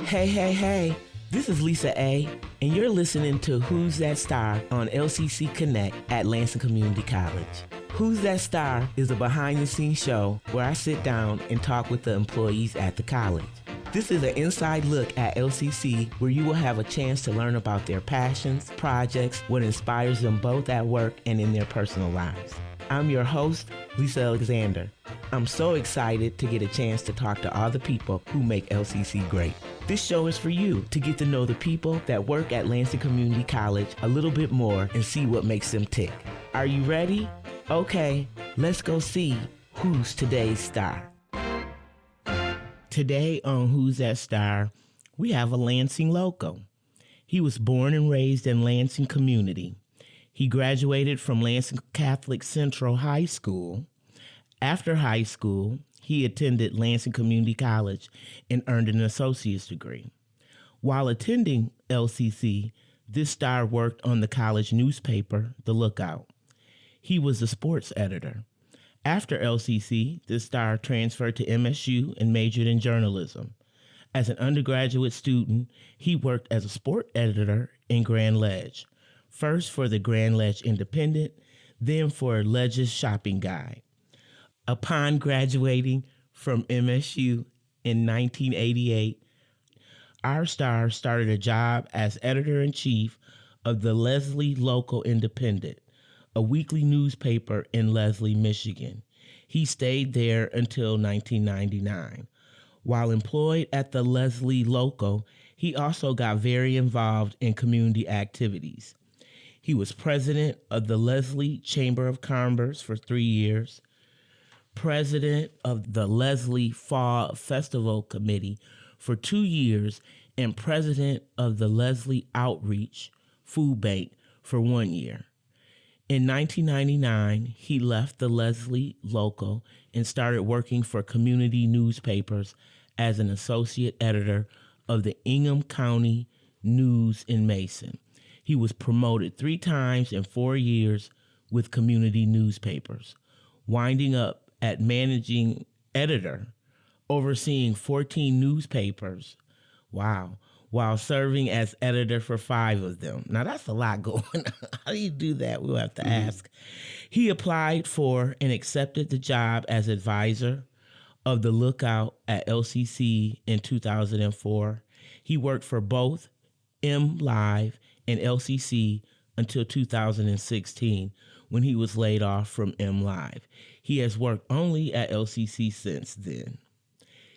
Hey. This is Lisa A, and you're listening to Who's That Star on LCC Connect at Lansing Community College. Who's That Star is a behind-the-scenes show where I sit down and talk with the employees at the college. This is an inside look at LCC where you will have a chance to learn about their passions, projects, what inspires them both at work and in their personal lives. I'm your host, Lisa Alexander. I'm so excited to get a chance to talk to all the people who make LCC great. This show is for you to get to know the people that work at Lansing Community College a little bit more and see what makes them tick. Are you ready? Okay, let's go see who's today's star. Today on Who's That Star, we have a Lansing local. He was born and raised in Lansing Community. He graduated from Lansing Catholic Central High School. After high school, he attended Lansing Community College and earned an associate's degree. While attending LCC, this star worked on the college newspaper, The Lookout. He was the sports editor. After LCC, this star transferred to MSU and majored in journalism. As an undergraduate student, he worked as a sport editor in Grand Ledge, first for the Grand Ledge Independent, then for Ledge's Shopping Guide. Upon graduating from MSU in 1988, our star started a job as editor-in-chief of the Leslie Local Independent, a weekly newspaper in Leslie, Michigan. He stayed there until 1999. While employed at the Leslie Local, he also got very involved in community activities. He was president of the Leslie Chamber of Commerce for 3 years, president of the Leslie Fall Festival Committee for 2 years, and president of the Leslie Outreach Food Bank for 1 year. In 1999, he left the Leslie Local and started working for community newspapers as an associate editor of the Ingham County News in Mason. He was promoted 3 times in 4 years with community newspapers, winding up at managing editor, overseeing 14 newspapers. Wow. While serving as editor for 5 of them. Now that's a lot going on. How do you do that? We'll have to ask. He applied for and accepted the job as advisor of the Lookout at LCC in 2004. He worked for both M Live and LCC until 2016 when he was laid off from M Live. He has worked only at LCC since then.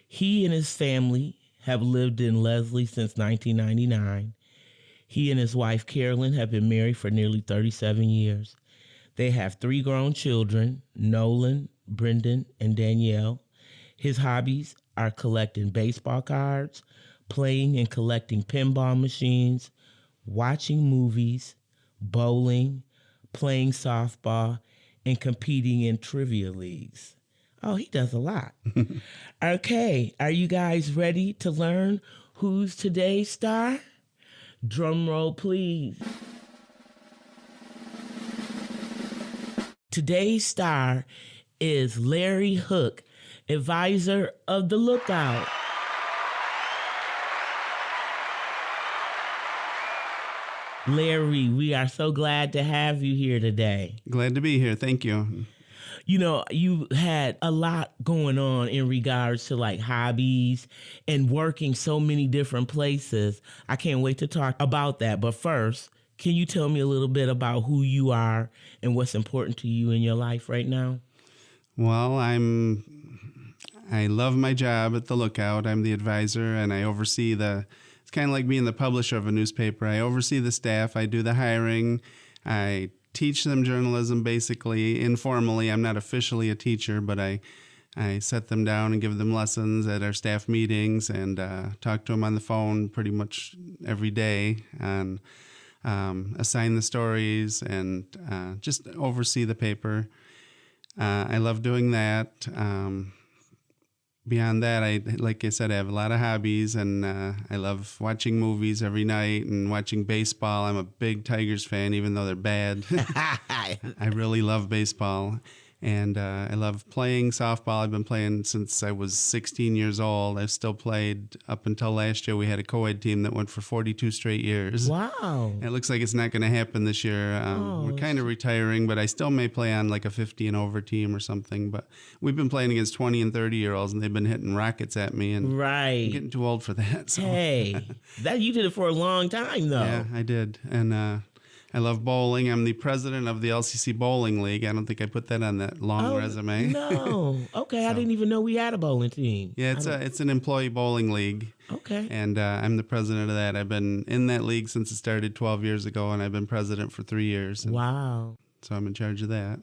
He and his family have lived in Leslie since 1999. He and his wife, Carolyn, have been married for nearly 37 years. They have 3 grown children, Nolan, Brendan, and Danielle. His hobbies are collecting baseball cards, playing and collecting pinball machines, watching movies, bowling, playing softball, and competing in trivia leagues. Oh, he does a lot. Okay, are you guys ready to learn who's today's star? Drum roll, please. Today's star is Larry Hook, advisor of the Lookout. Larry, we are so glad to have you here today. Glad to be here. Thank you. You know, you had a lot going on in regards to like hobbies and working so many different places. I can't wait to talk about that. But first, can you tell me a little bit about who you are and what's important to you in your life right now? Well, I love my job at the Lookout. I'm the advisor and I oversee it's kind of like being the publisher of a newspaper. I oversee the staff. I do the hiring. I teach them journalism basically informally. I'm not officially a teacher, but I set them down and give them lessons at our staff meetings and talk to them on the phone pretty much every day and assign the stories and just oversee the paper. I love doing that. Beyond that, like I said, I have a lot of hobbies, and I love watching movies every night and watching baseball. I'm a big Tigers fan, even though they're bad. I really love baseball. And I love playing softball. I've been playing since I was 16 years old. I've still played up until last year. We had a co-ed team that went for 42 straight years. Wow. And it looks like it's not going to happen this year. We're kind of retiring, but I still may play on like a 50 and over team or something. But we've been playing against 20 and 30-year-olds, and they've been hitting rockets at me. And I'm getting too old for that. So. Hey, that you did it for a long time, though. Yeah, I did. And I love bowling. I'm the president of the LCC Bowling League. I don't think I put that on that long resume. No. Okay, I didn't even know we had a bowling team. Yeah, it's an employee bowling league. Okay. And I'm the president of that. I've been in that league since it started 12 years ago, and I've been president for 3 years. Wow. So I'm in charge of that.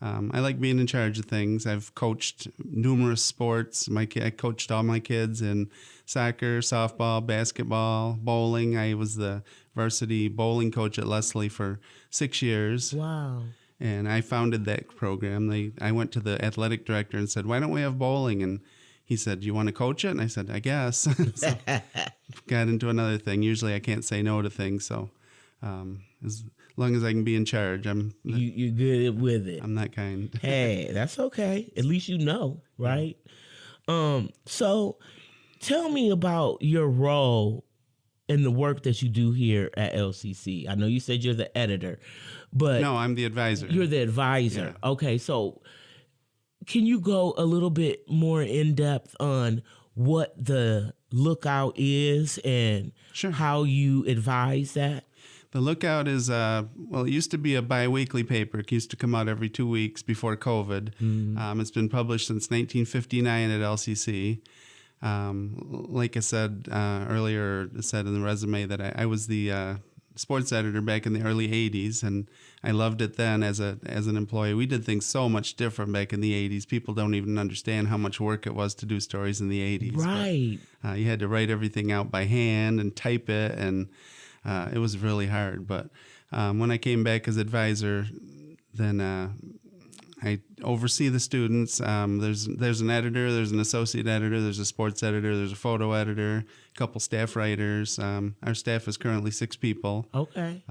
I like being in charge of things. I've coached numerous sports. I coached all my kids in soccer, softball, basketball, bowling. I was the varsity bowling coach at Leslie for 6 years. Wow. And I founded that program. I went to the athletic director and said, "Why don't we have bowling?" And he said, "You want to coach it?" And I said, "I guess." So got into another thing. Usually I can't say no to things. So as long as I can be in charge, you're good with it. I'm that kind. Hey, that's okay. At least you know, right? So tell me about your role in the work that you do here at LCC. I know you said you're the editor, but no, I'm the advisor. You're the advisor. Yeah. Okay, so can you go a little bit more in depth on what the Lookout is and how you advise that? The Lookout is, it used to be a bi-weekly paper. It used to come out every 2 weeks before COVID. Mm-hmm. It's been published since 1959 at LCC. Like I said earlier, said in the resume that I was the sports editor back in the early 80s, and I loved it then as an employee. We did things so much different back in the 80s. People don't even understand how much work it was to do stories in the 80s. Right. But, you had to write everything out by hand and type it, and it was really hard. But when I came back as advisor, then I oversee the students. There's an editor, there's an associate editor, there's a sports editor, there's a photo editor, a couple staff writers. Our staff is currently 6 people. Okay.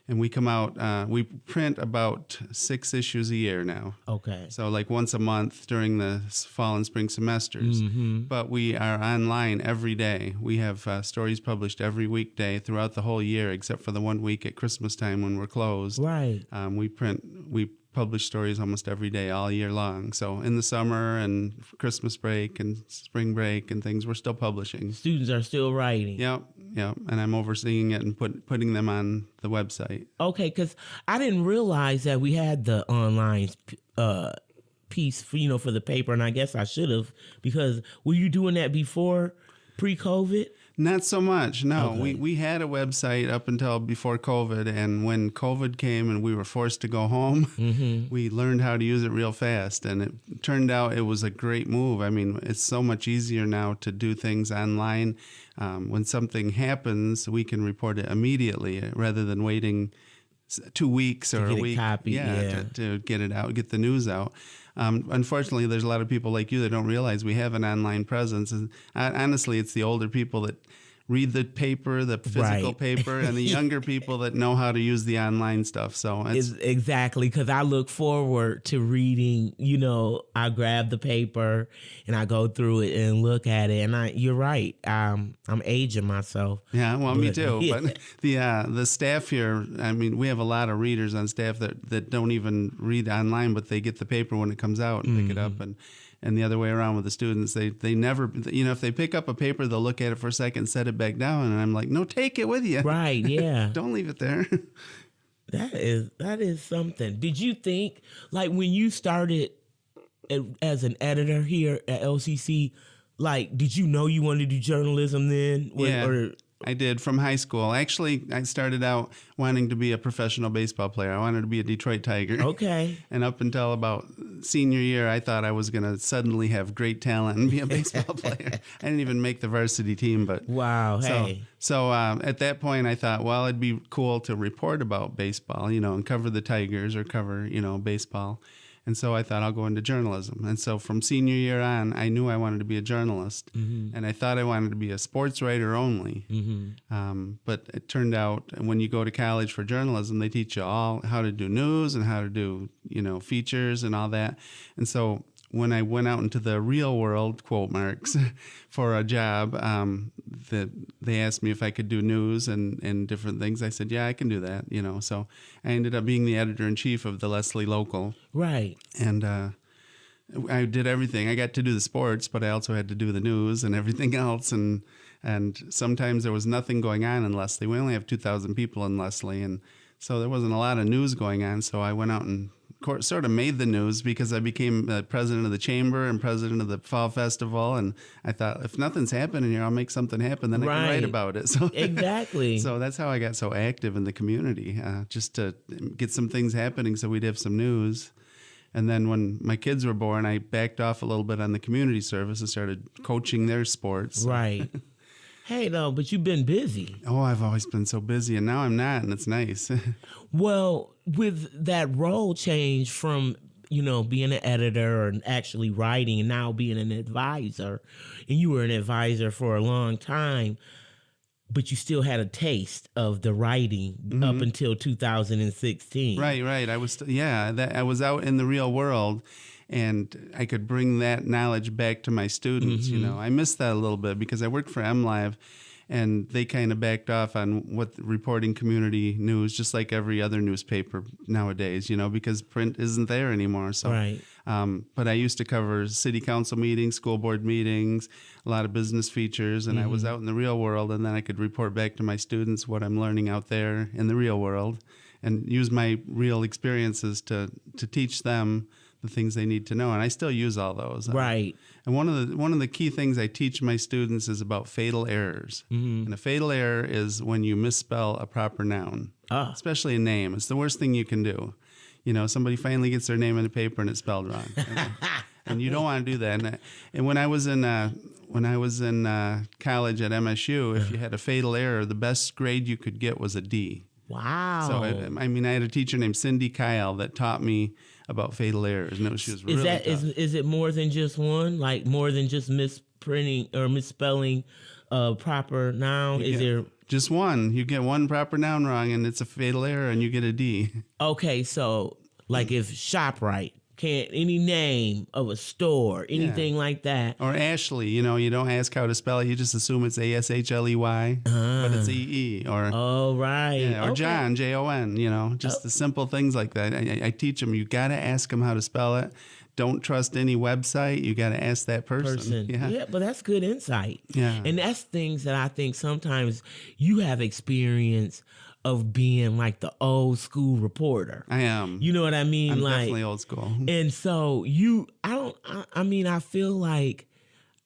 And we come out, we print about 6 issues a year now. Okay. So like once a month during the fall and spring semesters. Mm-hmm. But we are online every day. We have stories published every weekday throughout the whole year, except for the 1 week at Christmas time when we're closed. Right. We publish stories almost every day all year long. So in the summer and Christmas break and spring break and things, we're still publishing. Students are still writing. Yep. And I'm overseeing it and putting them on the website. Okay, because I didn't realize that we had the online piece for the paper, and I guess I should have, because were you doing that before pre-COVID? Not so much, no. Okay. We had a website up until before COVID, and when COVID came and we were forced to go home, mm-hmm. we learned how to use it real fast, and it turned out it was a great move. I mean, it's so much easier now to do things online. When something happens, we can report it immediately rather than waiting 2 weeks or a week to get it out, get the news out. Unfortunately, there's a lot of people like you that don't realize we have an online presence. And honestly, it's the older people that read the paper, the physical paper, and the younger people that know how to use the online stuff. So it's exactly, because I look forward to reading. I grab the paper and I go through it and look at it. And you're right. I'm aging myself. Yeah, well, me too. Yeah. But the staff here, I mean, we have a lot of readers on staff that don't even read online, but they get the paper when it comes out and pick it up. And the other way around with the students, they never, if they pick up a paper, they'll look at it for a second, set it back down, and I'm like, no, take it with you. Right, yeah. Don't leave it there. That is something. Did you think, like, when you started as an editor here at LCC, like, did you know you wanted to do journalism then? Yeah. I did from high school. Actually, I started out wanting to be a professional baseball player. I wanted to be a Detroit Tiger. Okay. And up until about senior year, I thought I was going to suddenly have great talent and be a baseball player. I didn't even make the varsity team, but wow. Hey. So at that point, I thought, well, it'd be cool to report about baseball, and cover the Tigers or cover, baseball. And so I thought I'll go into journalism. And so from senior year on, I knew I wanted to be a journalist. Mm-hmm. And I thought I wanted to be a sports writer only. Mm-hmm. But it turned out when you go to college for journalism, they teach you all how to do news and how to do, features and all that. And so when I went out into the real world, quote marks, for a job, that they asked me if I could do news and different things. I said, yeah, I can do that, So I ended up being the editor-in-chief of the Leslie Local. Right. And I did everything. I got to do the sports, but I also had to do the news and everything else. And sometimes there was nothing going on in Leslie. We only have 2,000 people in Leslie, and so there wasn't a lot of news going on. So I went out and sort of made the news because I became president of the chamber and president of the fall festival. And I thought, if nothing's happening here, I'll make something happen. Then I can write about it. So exactly. So that's how I got so active in the community, just to get some things happening so we'd have some news. And then when my kids were born, I backed off a little bit on the community service and started coaching their sports. Right. Hey, no, but you've been busy. Oh, I've always been so busy, and now I'm not, and it's nice. Well, with that role change from, being an editor or actually writing and now being an advisor, and you were an advisor for a long time, but you still had a taste of the writing up until 2016. Right. I was, I was out in the real world, and I could bring that knowledge back to my students. I missed that a little bit because I worked for MLive, and they kind of backed off on what reporting community news, just like every other newspaper nowadays, because print isn't there anymore. So, right. But I used to cover city council meetings, school board meetings, a lot of business features, and I was out in the real world, and then I could report back to my students what I'm learning out there in the real world and use my real experiences to teach them the things they need to know. And I still use all those. Right. And one of the key things I teach my students is about fatal errors. And a fatal error is when you misspell a proper noun, especially a name. It's the worst thing you can do. Somebody finally gets their name in the paper and it's spelled wrong. And you don't want to do that. And when I was in college at MSU, if you had a fatal error, the best grade you could get was a D. Wow. So I had a teacher named Cindy Kyle that taught me about fatal errors. No, she was really tough. Is it more than just one? Like more than just misprinting or misspelling a proper noun? Is there just one? You get one proper noun wrong, and it's a fatal error, and you get a D. Okay, so like if ShopRite, can't any name of a store, anything like that. Or Ashley, you don't ask how to spell it. You just assume it's Ashley, but it's EE. Or right. Yeah, or John, Jon. Just the simple things like that. I teach them. You got to ask them how to spell it. Don't trust any website. You got to ask that person. Yeah, but that's good insight. Yeah, and that's things that I think sometimes you have experience of being like the old school reporter. I am. You know what I mean? I'm like, definitely old school. And so I feel like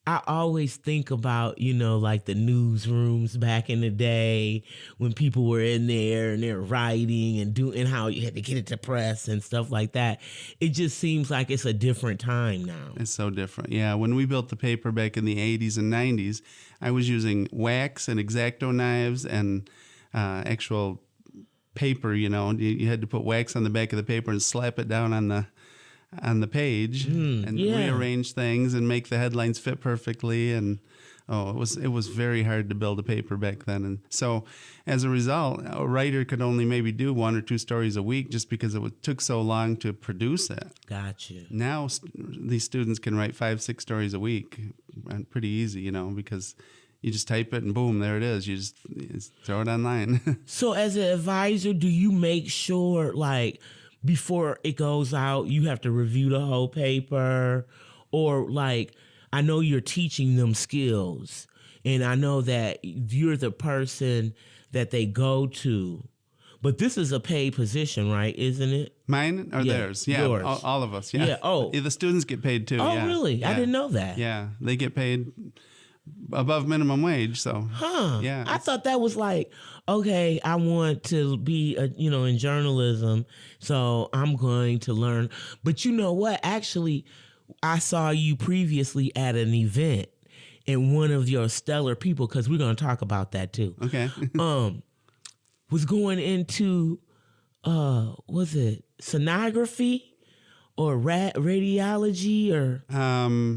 I always think about, like the newsrooms back in the day when people were in there and they're writing and doing how you had to get it to press and stuff like that. It just seems like it's a different time now. It's so different. Yeah. When we built the paper back in the 80s and 90s, I was using wax and X-Acto knives and actual paper. You had to put wax on the back of the paper and slap it down on the page and rearrange things and make the headlines fit perfectly. And it was very hard to build a paper back then. And so as a result, a writer could only maybe do 1 or 2 stories a week just because it took so long to produce it. Gotcha. Now these students can write 5-6 stories a week, and pretty easy, because you just type it and boom, there it is. You just throw it online. So as an advisor, do you make sure, like, before it goes out, you have to review the whole paper? Or, like, I know you're teaching them skills, and I know that you're the person that they go to. But this is a paid position, right? Isn't it? Mine or theirs? Yeah, yours. all of us. Yeah. The students get paid too. Oh, yeah. really? Yeah. I didn't know that. Yeah, they get paid above minimum wage. So, yeah. I thought that was like, okay, I want to be, in journalism, so I'm going to learn. But you know what? Actually, I saw you previously at an event, and one of your stellar people, because we're going to talk about that too. Okay. Was going into, was it sonography or radiology or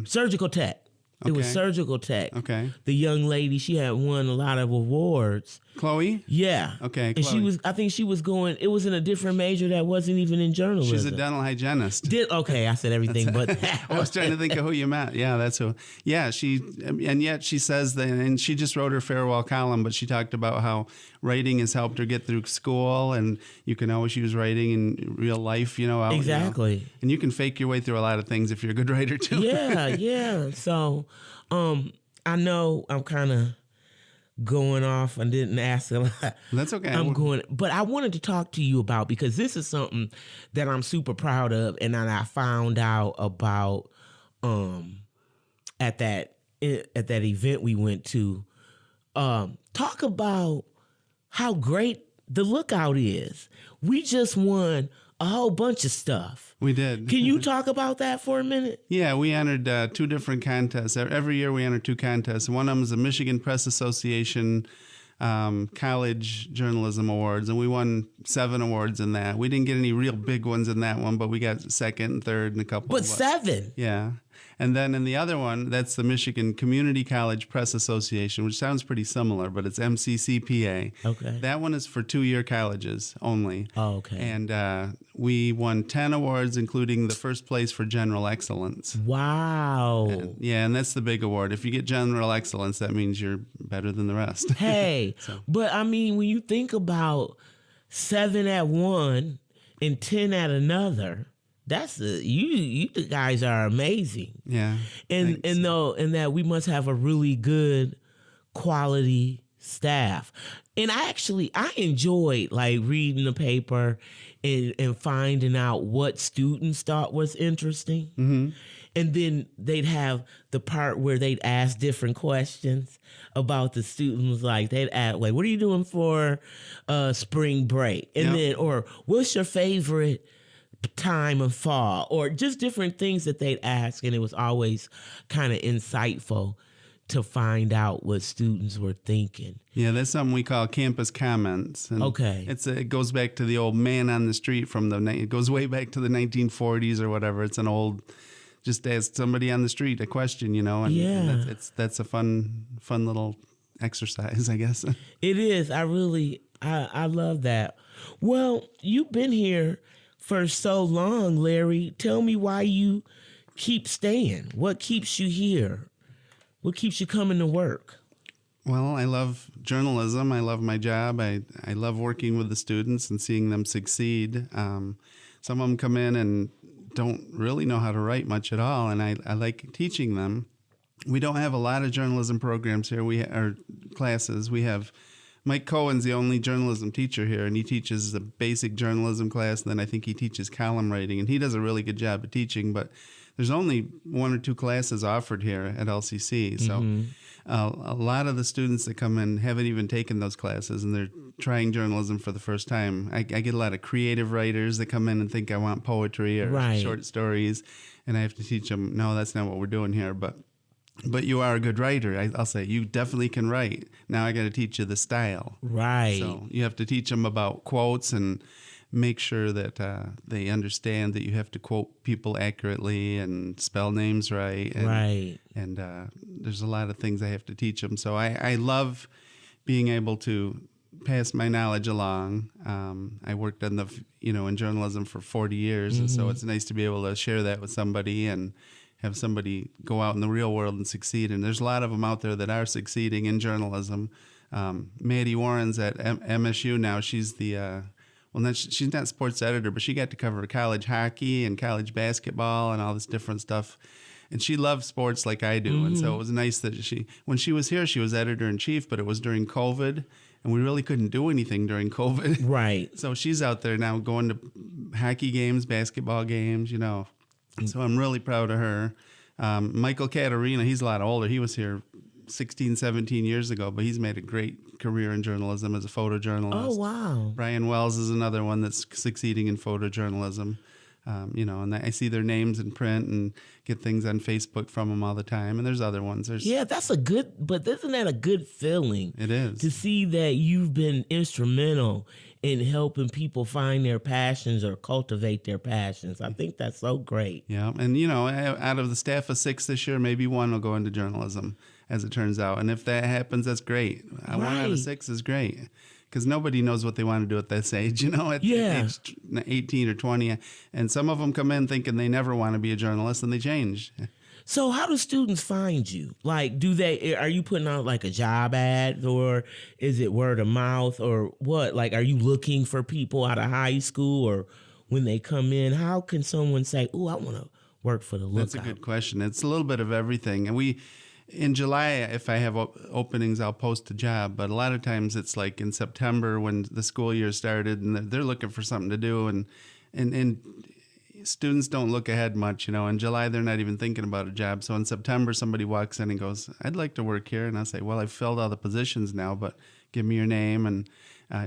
surgical tech? It was Okay. surgical tech. Okay. The young lady, she had won a lot of awards. Chloe? Yeah. Okay, And Chloe. I think she was going, it was in a different major that wasn't even in journalism. She's a dental hygienist. Okay, I said everything but that. I was trying to think of who you met. Yeah, that's who. Yeah, and yet she says that, and she just wrote her farewell column, but she talked about how writing has helped her get through school, and you can always use writing in real life, out, Exactly. and you can fake your way through a lot of things if you're a good writer too. Yeah. So, I know I'm kind of going off and didn't ask a lot. That's okay. But I wanted to talk to you about, because this is something that I'm super proud of, and that I found out about at that event we went to. Talk about how great the Lookout is. We just won a whole bunch of stuff. We did. Can you talk about that for a minute? Yeah, we entered 2 different contests. Every year we enter 2 contests. One of them is the Michigan Press Association College Journalism Awards, and we won 7 awards in that. We didn't get any real big ones in that one, but we got 2nd and 3rd and a couple. But 7? Yeah. And then in the other one, that's the Michigan Community College Press Association, which sounds pretty similar, but it's MCCPA. Okay. That one is for 2-year colleges only. Oh, okay. And we won 10 awards, including the first place for general excellence. Wow. And that's the big award. If you get general excellence, that means you're better than the rest. Hey, but I mean, when you think about 7 at one and 10 at another, that's you guys are amazing. Yeah. And that we must have a really good quality staff. And I enjoyed like reading the paper and finding out what students thought was interesting. Mm-hmm. And then they'd have the part where they'd ask different questions about the students. Like they'd ask, like, what are you doing for spring break? And then, or what's your favorite time of fall? Or just different things that they'd ask. And it was always kind of insightful to find out what students were thinking. Yeah, that's something we call campus comments. And Okay. it goes back to the old man on the street it goes way back to the 1940s or whatever. It's an old, just ask somebody on the street a question, and that's a fun little exercise, I guess. It is. I love that. Well, you've been here for so long, Larry. Tell me why you keep staying. What keeps you here? What keeps you coming to work? Well, I love journalism. I love my job. I love working with the students and seeing them succeed. Some of them come in and don't really know how to write much at all, and I like teaching them. We don't have a lot of journalism programs here. Our classes. We have Mike Cohen's the only journalism teacher here, and he teaches the basic journalism class, and then I think he teaches column writing, and he does a really good job of teaching, but there's only 1 or 2 classes offered here at LCC. So a lot of the students that come in haven't even taken those classes, and they're trying journalism for the first time. I get a lot of creative writers that come in and think I want poetry or short stories, and I have to teach them, no, that's not what we're doing here, but you are a good writer. I'll say, you definitely can write. Now I got to teach you the style. Right. So you have to teach them about quotes and make sure that they understand that you have to quote people accurately and spell names right. And, And there's a lot of things I have to teach them. So I love being able to pass my knowledge along. I worked in in journalism for 40 years, and so it's nice to be able to share that with somebody and have somebody go out in the real world and succeed. And there's a lot of them out there that are succeeding in journalism. Maddie Warren's at MSU now. She's she's not sports editor, but she got to cover college hockey and college basketball and all this different stuff. And she loves sports like I do. And so it was nice that when she was here, she was editor-in-chief, but it was during COVID, and we really couldn't do anything during COVID. Right. So she's out there now going to hockey games, basketball games, So I'm really proud of her. Michael Caterina, he's a lot older. He was here 16, 17 years ago, but he's made a great career in journalism as a photojournalist. Oh, wow. Brian Wells is another one that's succeeding in photojournalism. And I see their names in print and get things on Facebook from them all the time. And there's other ones. That's but isn't that a good feeling? It is. To see that you've been instrumental and helping people find their passions or cultivate their passions. I think that's so great. Yeah, and out of the staff of 6 this year, maybe one will go into journalism, as it turns out. And if that happens, that's great. One out of 6 is great, because nobody knows what they want to do at this age, at age 18 or 20. And some of them come in thinking they never want to be a journalist, and they change. So how do students find you? Like, are you putting out like a job ad, or is it word of mouth, or what? Like, are you looking for people out of high school, or when they come in? How can someone say, "Oh, I want to work for the Lookout"? That's a good question. It's a little bit of everything. And in July, if I have openings, I'll post a job. But a lot of times it's like in September when the school year started, and they're looking for something to do. And students don't look ahead much, In July, they're not even thinking about a job. So in September, somebody walks in and goes, "I'd like to work here." And I say, "Well, I've filled all the positions now, but give me your name, and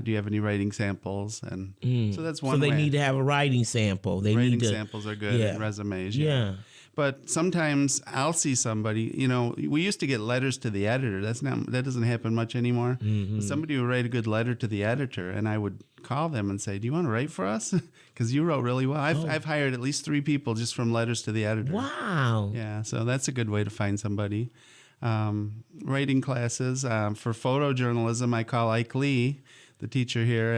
do you have any writing samples?" And so that's one way. So they need to have a writing sample. Writing samples are good, and resumes. Yeah. But sometimes I'll see somebody, we used to get letters to the editor. That doesn't happen much anymore. Mm-hmm. Somebody would write a good letter to the editor, and I would call them and say, "Do you want to write for us? Because you wrote really well." I've hired at least 3 people just from letters to the editor. Wow. Yeah, so that's a good way to find somebody. Writing classes. For photojournalism, I call Ike Lee, the teacher here,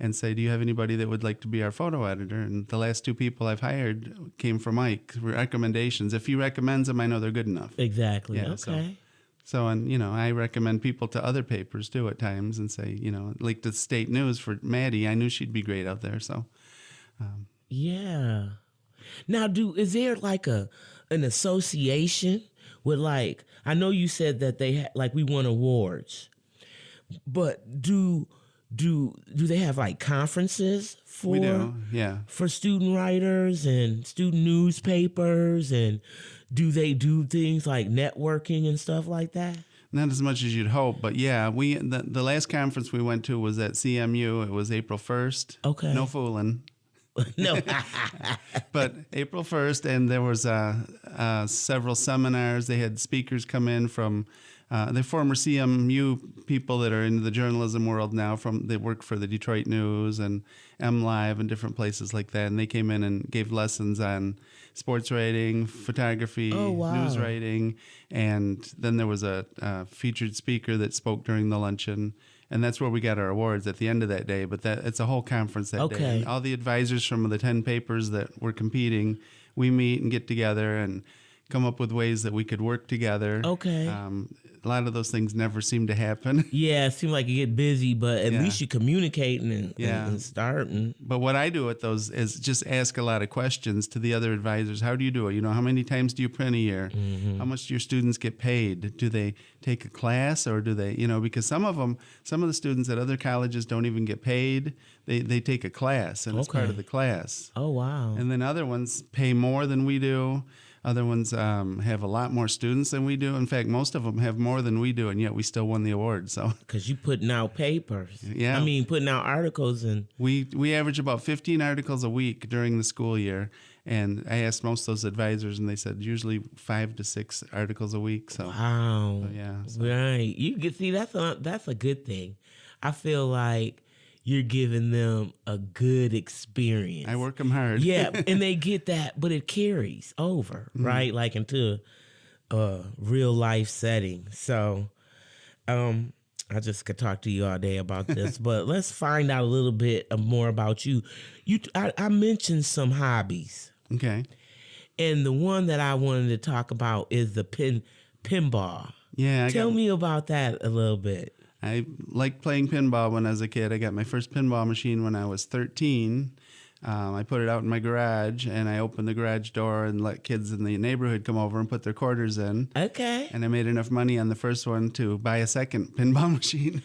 and say, "Do you have anybody that would like to be our photo editor?" And the last 2 people I've hired came from Ike, recommendations. If he recommends them, I know they're good enough. Exactly. Yeah, okay. So, and, I recommend people to other papers too at times, and say, like the State News for Maddie, I knew she'd be great out there. So, yeah. Now, is there like an association with, like, I know you said that they we won awards, but do they have like conferences for? We do, yeah. For student writers and student newspapers, and do they do things like networking and stuff like that? Not as much as you'd hope, but yeah, the last conference we went to was at CMU. It was April 1st. Okay. No fooling. No. But April 1st, and there was several seminars. They had speakers come in from the former CMU people that are in the journalism world now. They work for the Detroit News and MLive and different places like that. And they came in and gave lessons on sports writing, photography, news writing. And then there was a featured speaker that spoke during the luncheon. And that's where we got our awards at the end of that day. But it's a whole conference that day. And all the advisors from the 10 papers that were competing, we meet and get together and come up with ways that we could work together. Okay. A lot of those things never seem to happen. Yeah, it seems like you get busy, but at least you communicate and start. But what I do at those is just ask a lot of questions to the other advisors. How do you do it? How many times do you print a year? Mm-hmm. How much do your students get paid? Do they take a class, or do they, because some of the students at other colleges don't even get paid. They take a class, and it's part of the class. Oh, wow. And then other ones pay more than we do. Other ones have a lot more students than we do. In fact, most of them have more than we do, and yet we still won the award. So, because you putting out papers, yeah, putting out articles, and we average about 15 articles a week during the school year. And I asked most of those advisors, and they said usually 5 to 6 articles a week. So, wow, so. Right? You can see that's a good thing. I feel like you're giving them a good experience. I work them hard. Yeah, and they get that, but it carries over, right? Like into a real life setting. So I just could talk to you all day about this, but let's find out a little bit more about you. I mentioned some hobbies. Okay. And the one that I wanted to talk about is the pinball. Yeah. Tell me about that a little bit. I liked playing pinball when I was a kid. I got my first pinball machine when I was 13. I put it out in my garage, and I opened the garage door and let kids in the neighborhood come over and put their quarters in. Okay. And I made enough money on the first one to buy a second pinball machine.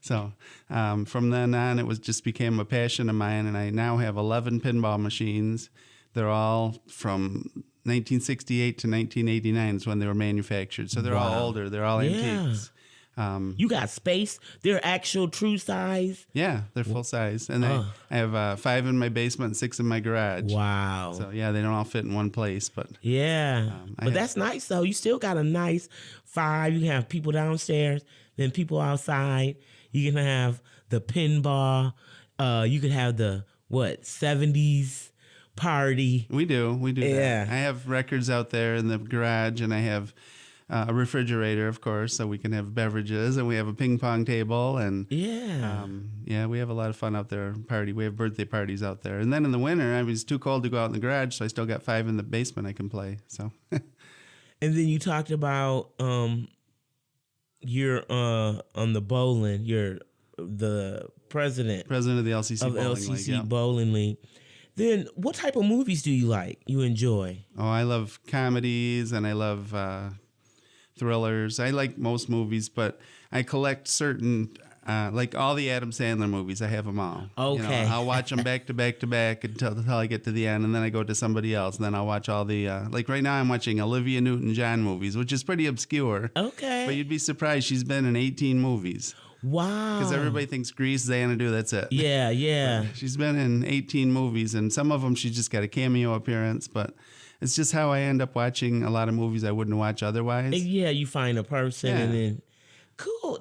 So from then on, it just became a passion of mine, and I now have 11 pinball machines. They're all from 1968 to 1989 is when they were manufactured. So they're all older. They're all antiques. You got space? They're actual true size? Yeah, they're full size. And I have 5 in my basement and 6 in my garage. Wow. So, yeah, they don't all fit in one place. But yeah. But that's nice, though. You still got a nice 5. You can have people downstairs, then people outside. You can have the pinball. You could have the 70s party. We do Yeah. that. I have records out there in the garage, and I have a refrigerator, of course, so we can have beverages, and we have a ping pong table, and Yeah. we have a lot of fun out there. We have birthday parties out there, and then in the winter, I was too cold to go out in the garage, so I still got 5 in the basement I can play. So, And then you talked about you're on the bowling. You're the president president of the LCC of Bowling LCC League. Yeah. Bowling League. Then what type of movies do you like? You enjoy? Oh, I love comedies, and I love thrillers. I like most movies, but I collect certain, like all the Adam Sandler movies. I have them all. Okay. I'll watch them back to back to back until I get to the end, and then I go to somebody else, and then I'll watch all the, like right now I'm watching Olivia Newton-John movies, which is pretty obscure. Okay. But you'd be surprised. She's been in 18 movies. Wow. Because everybody thinks Grease, Xanadu, that's it. Yeah, yeah. She's been in 18 movies, and some of them she's just got a cameo appearance, but it's just how I end up watching a lot of movies I wouldn't watch otherwise. Yeah, you find a person Yeah. and then cool.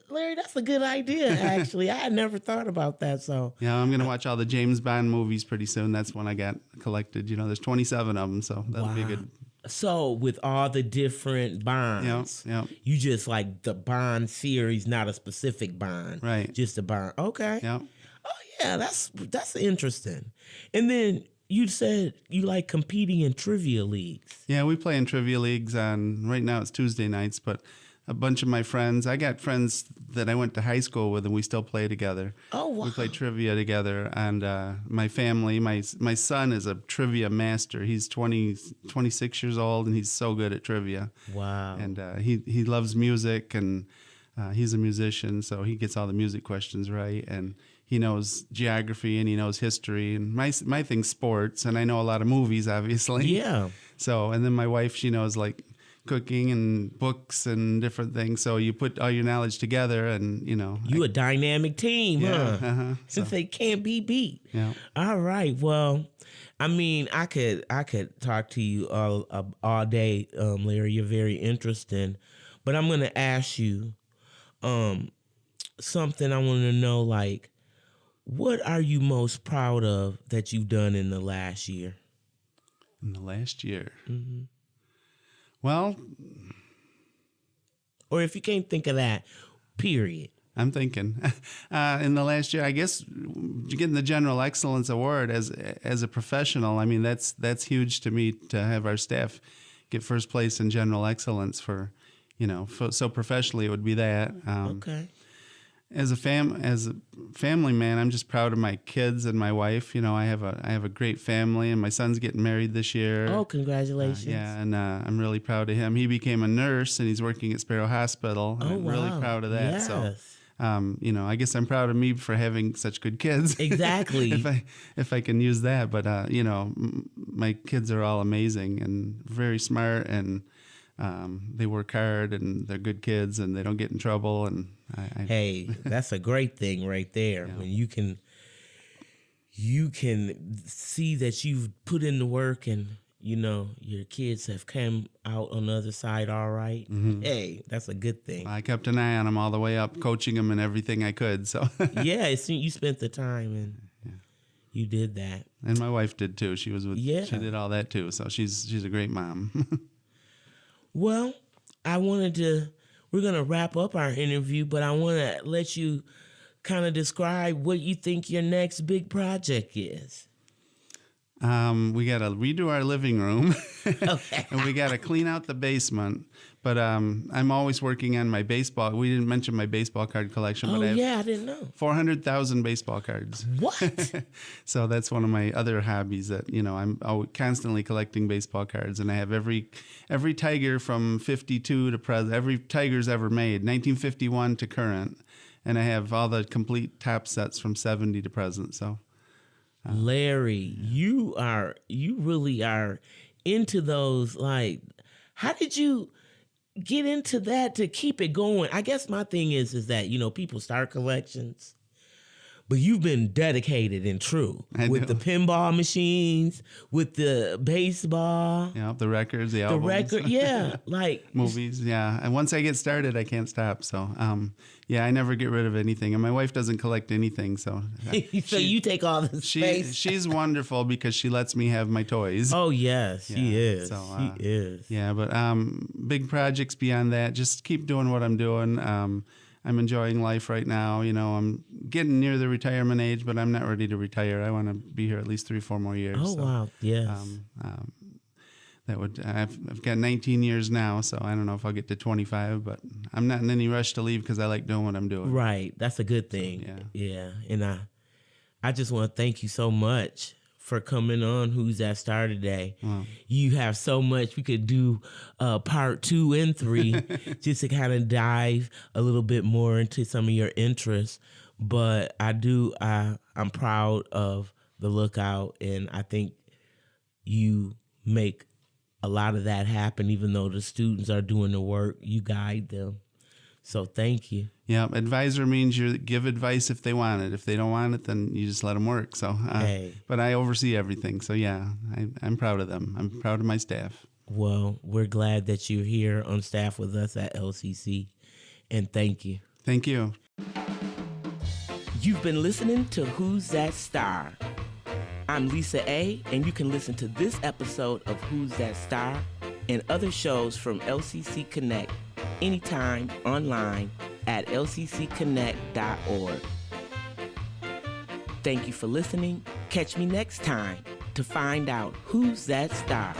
Larry, that's a good idea, actually. I had never thought about that. So Yeah, I'm going to watch all the James Bond movies pretty soon. That's one I got collected. There's 27 of them, so that'll be a good. So with all the different bonds, Yeah. you just like the Bond series, not a specific Bond, Right. Just a Bond. Okay. Yeah. Oh yeah, that's interesting. And then you said you like competing in trivia leagues. Yeah, we play in trivia leagues right now it's Tuesday nights, but a bunch of my friends, I got friends that I went to high school with, and we still play together. Oh wow. We play trivia together, and my family, my son is a trivia master. He's 26 years old, and he's so good at trivia. Wow. And he loves music, and he's a musician, so he gets all the music questions right, and he knows geography, and he knows history, and my thing's sports, and I know a lot of movies, obviously. Yeah. So, and then my wife, she knows like cooking and books and different things. So you put all your knowledge together, and You a dynamic team, Yeah, huh? Since they can't be beat. Yeah. All right. Well, I mean, I could talk to you all day, Larry. You're very interesting, but I'm gonna ask you something. I want to know, like, what are you most proud of that you've done in the last year? In the last year. Mm-hmm. Well, Or if you can't think of that, period. I'm thinking in the last year, I guess getting the General Excellence Award as a professional. I mean, that's huge to me to have our staff get first place in General Excellence for so professionally it would be that. Okay. As a family man, I'm just proud of my kids and my wife. I have a great family, and my son's getting married this year. Oh, congratulations. Yeah, and I'm really proud of him. He became a nurse, and he's working at Sparrow Hospital. And I'm really proud of that. Yes. So, I guess I'm proud of me for having such good kids. Exactly. if I can use that, but my kids are all amazing and very smart, and they work hard, and they're good kids, and they don't get in trouble. And hey, that's a great thing right there. Yeah. When you can see that you've put in the work, and your kids have come out on the other side all right. Mm-hmm. Hey, that's a good thing. I kept an eye on them all the way up, coaching them and everything I could. So Yeah, you spent the time and you did that. and my wife did too. She was Yeah. she did all that too. So she's a great mom. Well, we're going to wrap up our interview, but I want to let you kind of describe what you think your next big project is. We got to redo our living room, Okay. and we got to clean out the basement. But I'm always working on my baseball. We didn't mention my baseball card collection, but Oh, I have yeah, I didn't know. 400,000 baseball cards. What? So that's one of my other hobbies that, I'm constantly collecting baseball cards, and I have every Tiger from 52 to present, every Tiger's ever made, 1951 to current, and I have all the complete top sets from 70 to present. So Larry, you really are into those. Like, how did you get into that to keep it going? I guess my thing is that, people start collections, But you've been dedicated and true with the pinball machines, with the baseball. Yeah, the records, the albums. Yeah, like movies, yeah. And once I get started, I can't stop. So, yeah, I never get rid of anything. And my wife doesn't collect anything, so. So you take all the space. She's wonderful because she lets me have my toys. Oh, yes, she is. So, she is. Yeah, but big projects beyond that, just keep doing what I'm doing. I'm enjoying life right now. You know, I'm getting near the retirement age, but I'm not ready to retire. I want to be here at least 3-4 more years. Oh, so, wow. Yes. I've got 19 years now, so I don't know if I'll get to 25, but I'm not in any rush to leave because I like doing what I'm doing. Right. That's a good thing. So, yeah. And I just want to thank you so much for coming on Who's That Star today. Wow. You have so much. We could do part 2 and 3 just to kind of dive a little bit more into some of your interests. But I'm proud of the Lookout, and I think you make a lot of that happen. Even though the students are doing the work, you guide them. So thank you. Yeah, advisor means you give advice if they want it. If they don't want it, then you just let them work. So, but I oversee everything. So yeah, I'm proud of them. I'm proud of my staff. Well, we're glad that you're here on staff with us at LCC, and thank you. Thank you. You've been listening to Who's That Star? I'm Lisa A., and you can listen to this episode of Who's That Star and other shows from LCC Connect anytime online at lccconnect.org. Thank you for listening. Catch me next time to find out who's that star.